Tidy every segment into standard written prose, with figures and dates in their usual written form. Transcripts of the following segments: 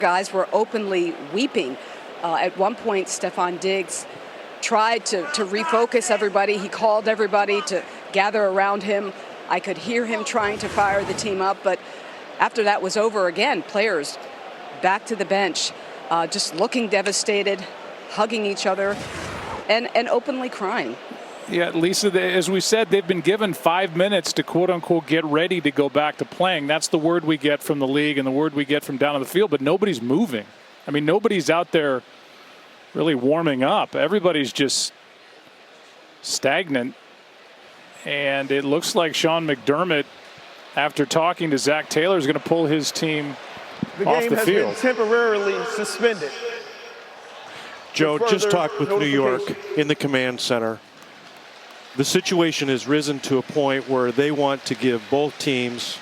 Guys were openly weeping. At one point, Stefon Diggs tried to refocus everybody. He called everybody to gather around him. I could hear him trying to fire the team up, but after that was over, again, players back to the bench, just looking devastated, hugging each other, and openly crying. Yeah, Lisa, as we said, they've been given 5 minutes to quote-unquote get ready to go back to playing. That's the word we get from the league and the word we get from down on the field, but nobody's moving. I mean, nobody's out there really warming up. Everybody's just stagnant. And it looks like Sean McDermott, after talking to Zach Taylor, is going to pull his team off the field. The game has been temporarily suspended. Joe just talked with New York in the command center. The situation has risen to a point where they want to give both teams,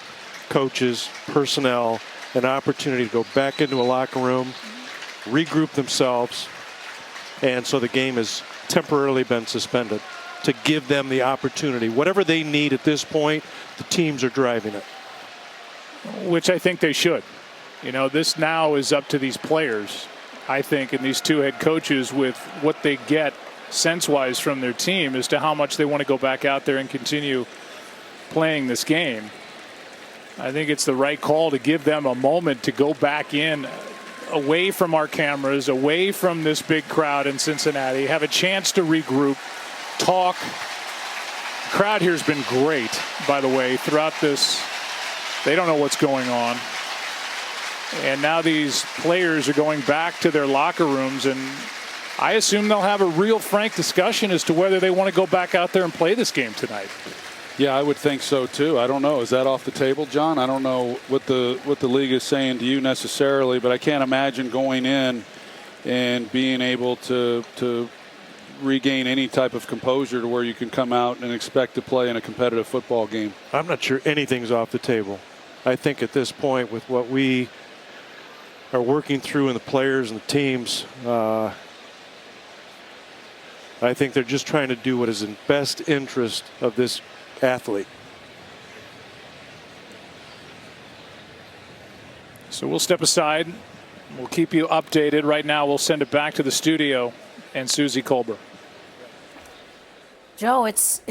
coaches, personnel, an opportunity to go back into a locker room, regroup themselves, and so the game has temporarily been suspended to give them the opportunity. Whatever they need at this point, the teams are driving it. Which I think they should. You know, this now is up to these players, I think, and these two head coaches with what they get sense-wise from their team as to how much they want to go back out there and continue playing this game. I think it's the right call to give them a moment to go back in, away from our cameras, away from this big crowd in Cincinnati, have a chance to regroup, talk. The crowd here has been great, by the way, throughout this. They don't know what's going on. And now these players are going back to their locker rooms, and I assume they'll have a real frank discussion as to whether they want to go back out there and play this game tonight. Yeah, I would think so too. I don't know. Is that off the table, John? I don't know what the league is saying to you necessarily, but I can't imagine going in and being able to regain any type of composure to where you can come out and expect to play in a competitive football game. I'm not sure anything's off the table. I think at this point, with what we are working through in the players and the teams, I think they're just trying to do what is in best interest of this athlete. So we'll step aside. We'll keep you updated. Right now, we'll send it back to the studio and Susie Colbert. Joe, it's